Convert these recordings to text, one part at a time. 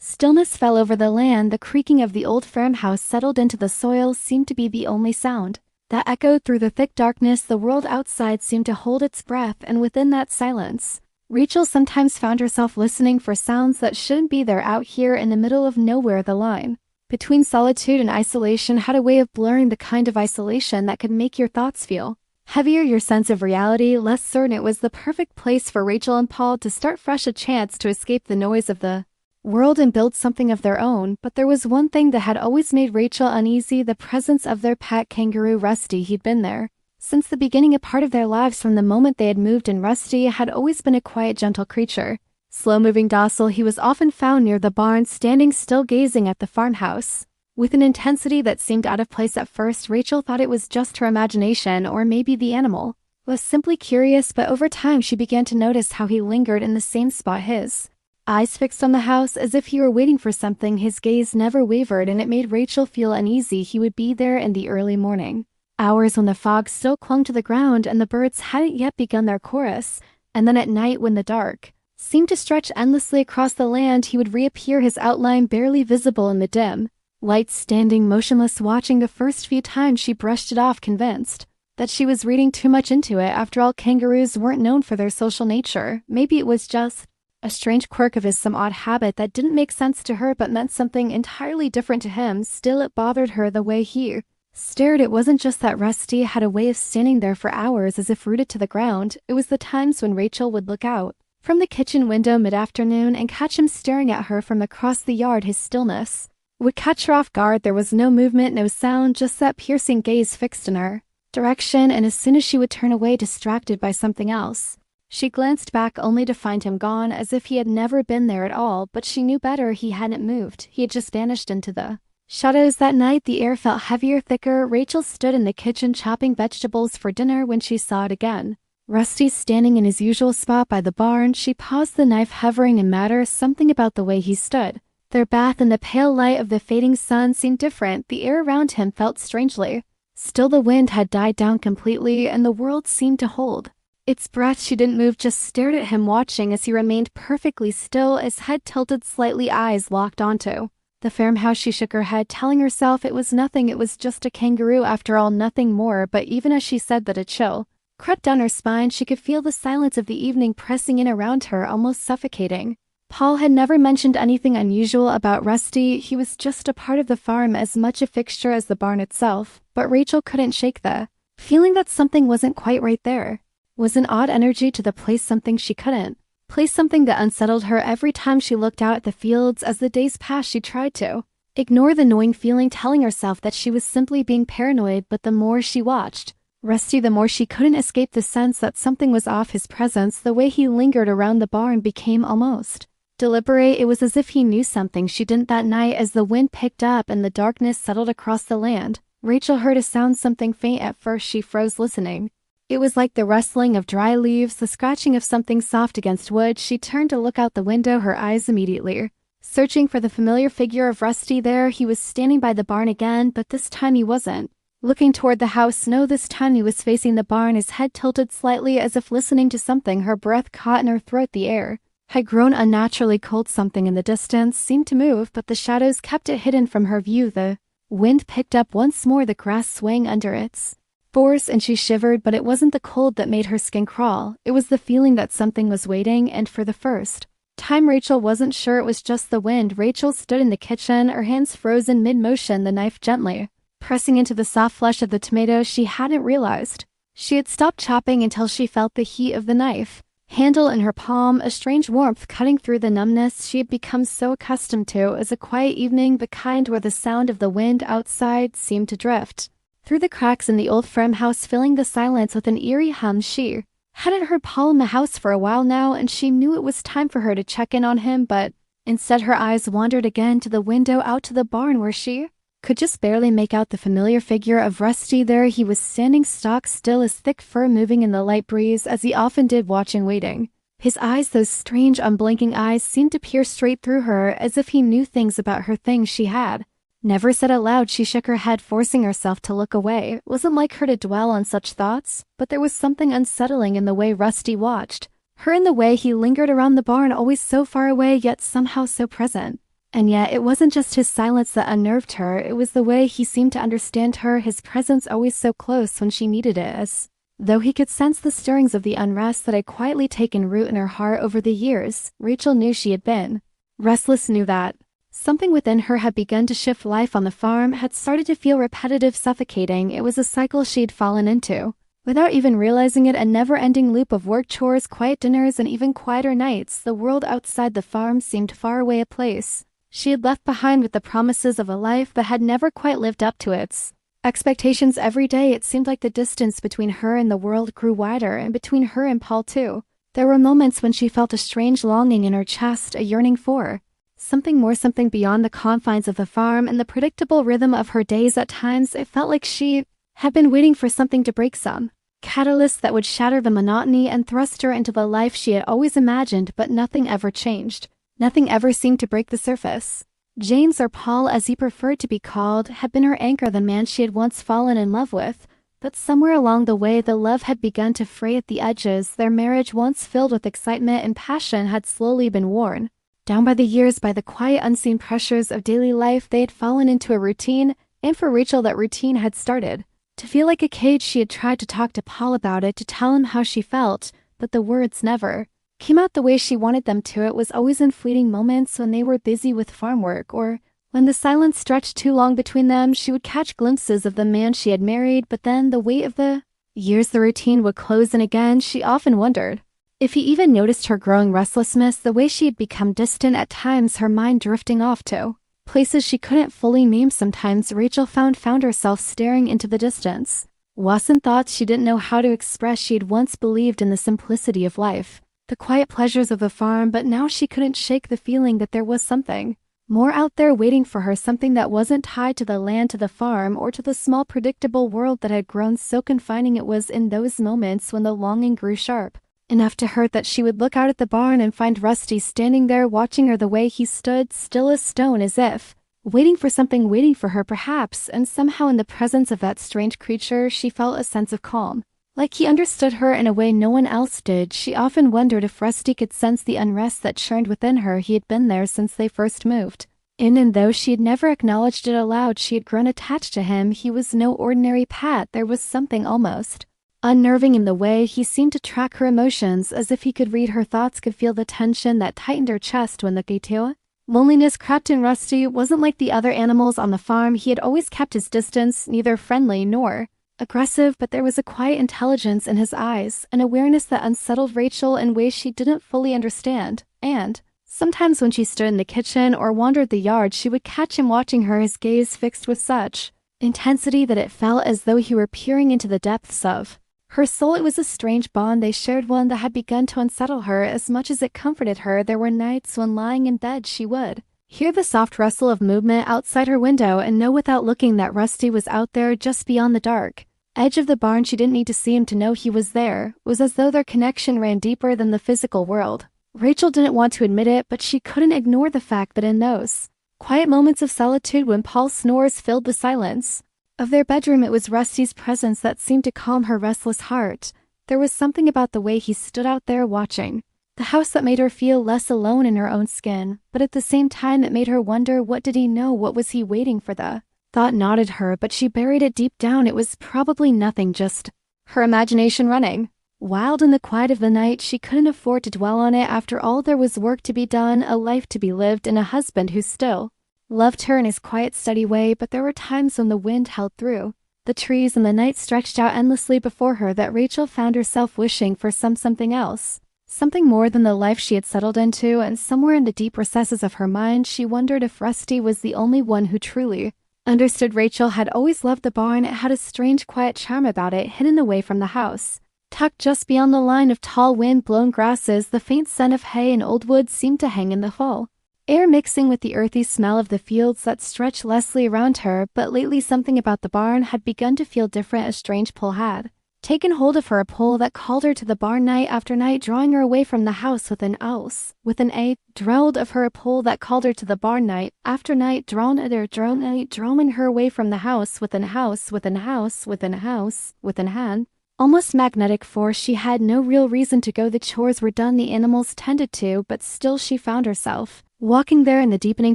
Stillness fell over the land. The creaking of the old farmhouse settled into the soil seemed to be the only sound that echoed through the thick darkness. The world outside seemed to hold its breath, and within that silence, Rachel sometimes found herself listening for sounds that shouldn't be there. Out here in the middle of nowhere, the line between solitude and isolation had a way of blurring, the kind of isolation that could make your thoughts feel heavier, your sense of reality less certain. It was the perfect place for Rachel and Paul to start fresh, a chance to escape the noise of the world and build something of their own. But there was one thing that had always made Rachel uneasy: the presence of their pet kangaroo, Rusty. He'd been there since the beginning, a part of their lives from the moment they had moved in. Rusty had always been a quiet, gentle creature. Slow-moving, docile, he was often found near the barn, standing still, gazing at the farmhouse with an intensity that seemed out of place. At first, Rachel thought it was just her imagination, or maybe the animal was simply curious, but over time she began to notice how he lingered in the same spot, his eyes fixed on the house as if he were waiting for something. His gaze never wavered, and it made Rachel feel uneasy. He would be there in the early morning hours when the fog still clung to the ground and the birds hadn't yet begun their chorus, and then at night when the dark seemed to stretch endlessly across the land, he would reappear, his outline barely visible in the dim light, standing motionless, watching. The first few times she brushed it off, convinced that she was reading too much into it. After all, kangaroos weren't known for their social nature. Maybe it was just a strange quirk of his, some odd habit that didn't make sense to her but meant something entirely different to him. Still, it bothered her the way he stared. It wasn't just that Rusty had a way of standing there for hours as if rooted to the ground. It was the times when Rachel would look out from the kitchen window mid-afternoon and catch him staring at her from across the yard. His stillness would catch her off guard. There was no movement, no sound, just that piercing gaze fixed in her direction, and as soon as she would turn away, distracted by something else, she glanced back only to find him gone, as if he had never been there at all. But she knew better. He hadn't moved. He had just vanished into the shadows. That night, the air felt heavier, thicker. Rachel stood in the kitchen chopping vegetables for dinner when she saw it again. Rusty standing in his usual spot by the barn. She paused, the knife hovering in matter. Something about the way he stood their bath in the pale light of the fading sun seemed different. The air around him felt strangely still. The wind had died down completely, and the world seemed to hold its breath. She didn't move, just stared at him, watching as he remained perfectly still, his head tilted slightly, eyes locked onto the farmhouse. She shook her head, telling herself it was nothing. It was just a kangaroo after all, nothing more. But even as she said that, a chill crept down her spine. She could feel the silence of the evening pressing in around her, almost suffocating. Paul had never mentioned anything unusual about Rusty. He was just a part of the farm, as much a fixture as the barn itself. But Rachel couldn't shake the feeling that something wasn't quite right. There was an odd energy to the place, something she couldn't place, something that unsettled her. Every time she looked out at the fields as the days passed, she tried to ignore the gnawing feeling, telling herself that she was simply being paranoid. But the more she watched Rusty, the more she couldn't escape the sense that something was off. His presence, the way he lingered around the barn, became almost deliberate. It was as if he knew something she didn't. That night, as the wind picked up and the darkness settled across the land, Rachel heard a sound, something faint. At first she froze, listening. It was like the rustling of dry leaves, the scratching of something soft against wood. She turned to look out the window, her eyes immediately searching for the familiar figure of Rusty. There he was, standing by the barn again, but this time he wasn't looking toward the house. No, this time he was facing the barn, his head tilted slightly as if listening to something. Her breath caught in her throat. The air had grown unnaturally cold. Something in the distance seemed to move, but the shadows kept it hidden from her view. The wind picked up once more, the grass swaying under its force, and she shivered. But it wasn't the cold that made her skin crawl. It was the feeling that something was waiting, and for the first time Rachel wasn't sure it was just the wind. Rachel stood in the kitchen, her hands frozen mid-motion, the knife gently pressing into the soft flesh of the tomato. She hadn't realized she had stopped chopping until she felt the heat of the knife handle in her palm, a strange warmth cutting through the numbness she had become so accustomed to. As a quiet evening, the kind where the sound of the wind outside seemed to drift through the cracks in the old farmhouse, filling the silence with an eerie hum. She hadn't heard Paul in the house for a while now, and she knew it was time for her to check in on him, but instead her eyes wandered again to the window out to the barn, where she could just barely make out the familiar figure of Rusty. There he was, standing stock still, his thick fur moving in the light breeze as he often did, watching, waiting. His eyes, those strange unblinking eyes, seemed to peer straight through her, as if he knew things about her, things she had never said aloud. She shook her head, forcing herself to look away. It wasn't like her to dwell on such thoughts, but there was something unsettling in the way Rusty watched her, in the way he lingered around the barn, always so far away yet somehow so present. And yet, it wasn't just his silence that unnerved her, it was the way he seemed to understand her, his presence always so close when she needed it, as though he could sense the stirrings of the unrest that had quietly taken root in her heart over the years. Rachel knew she had been restless, knew that something within her had begun to shift. Life on the farm had started to feel repetitive, suffocating. It was a cycle she had fallen into. Without even realizing it, a never-ending loop of work, chores, quiet dinners, and even quieter nights. The world outside the farm seemed far away, a place she had left behind with the promises of a life but had never quite lived up to its expectations. Every day it seemed like the distance between her and the world grew wider, and between her and Paul too. There were moments when she felt a strange longing in her chest, a yearning for something more, something beyond the confines of the farm and the predictable rhythm of her days. At times it felt like she had been waiting for something to break, some catalyst that would shatter the monotony and thrust her into the life she had always imagined, but nothing ever changed. Nothing ever seemed to break the surface. James, or Paul as he preferred to be called, had been her anchor, the man she had once fallen in love with. But somewhere along the way the love had begun to fray at the edges. Their marriage, once filled with excitement and passion, had slowly been worn down by the years, by the quiet, unseen pressures of daily life. They had fallen into a routine, and for Rachel that routine had started to feel like a cage. She had tried to talk to Paul about it, to tell him how she felt, but the words never came out the way she wanted them to. It was always in fleeting moments when they were busy with farm work, or when the silence stretched too long between them. She would catch glimpses of the man she had married, but then the weight of the years, the routine would close in again. She often wondered if he even noticed her growing restlessness, the way she had become distant at times, her mind drifting off to places she couldn't fully name. Sometimes Rachel found herself staring into the distance, lost in thoughts she didn't know how to express. She had once believed in the simplicity of life, the quiet pleasures of the farm, but now she couldn't shake the feeling that there was something more out there waiting for her, something that wasn't tied to the land, to the farm, or to the small predictable world that had grown so confining. It was in those moments when the longing grew sharp enough to hurt that she would look out at the barn and find Rusty standing there watching her, the way he stood still as stone, as if waiting for something, waiting for her perhaps. And somehow in the presence of that strange creature she felt a sense of calm, like he understood her in a way no one else did. She often wondered if Rusty could sense the unrest that churned within her. He had been there since they first moved in, and though she had never acknowledged it aloud, she had grown attached to him. He was no ordinary Pat. There was something almost unnerving in the way he seemed to track her emotions, as if he could read her thoughts, could feel the tension that tightened her chest when the gateau loneliness crept in. Rusty wasn't like the other animals on the farm. He had always kept his distance, neither friendly nor aggressive, but there was a quiet intelligence in his eyes, an awareness that unsettled Rachel in ways she didn't fully understand. And sometimes when she stood in the kitchen or wandered the yard, she would catch him watching her, his gaze fixed with such intensity that it felt as though he were peering into the depths of her soul. It was a strange bond they shared, one that had begun to unsettle her as much as it comforted her. There were nights when, lying in bed, she would hear the soft rustle of movement outside her window and know without looking that Rusty was out there, just beyond the dark edge of the barn. She didn't need to see him to know he was there. It was as though their connection ran deeper than the physical world. Rachel didn't want to admit it, but she couldn't ignore the fact that in those quiet moments of solitude, when Paul's snores filled the silence of their bedroom, it was Rusty's presence that seemed to calm her restless heart. There was something about the way he stood out there watching the house that made her feel less alone in her own skin, but at the same time it made her wonder, what did he know? What was he waiting for? The thought nodded her, but she buried it deep down. It was probably nothing, just her imagination running wild in the quiet of the night. She couldn't afford to dwell on it. After all, there was work to be done, a life to be lived, and a husband who still loved her in his quiet, steady way. But there were times when the wind held through the trees and the night stretched out endlessly before her, that Rachel found herself wishing for something else, something more than the life she had settled into. And somewhere in the deep recesses of her mind she wondered if Rusty was the only one who truly understood. Rachel had always loved the barn. It had a strange quiet charm about it, hidden away from the house, tucked just beyond the line of tall wind-blown grasses. The faint scent of hay and old wood seemed to hang in the fall air, mixing with the earthy smell of the fields that stretched lessly around her. But lately something about the barn had begun to feel different. A strange pull had taken hold of her, a pull that called her to the barn night after night, drawing her away from the house with an ouse, with an A, drilled of her, a pull that called her to the barn night after night, drawing her away from the house, with an house, with an house, with an house, with an hand almost magnetic force. She had no real reason to go. The chores were done, the animals tended to, but still she found herself Walking there in the deepening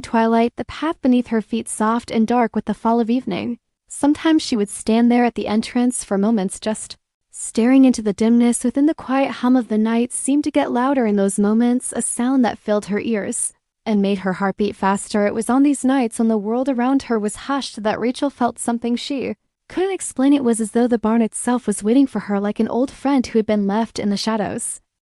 twilight, the path beneath her feet soft and dark with the fall of evening. Sometimes she would stand there at the entrance for moments just staring into the dimness. Within the quiet hum of the night seemed to get louder in those moments, a sound that filled her ears and made her heart beat faster. It was on these nights when the world around her was hushed that Rachel felt something she couldn't explain. It was as though the barn itself was waiting for her, like an old friend who had been left in the shadows.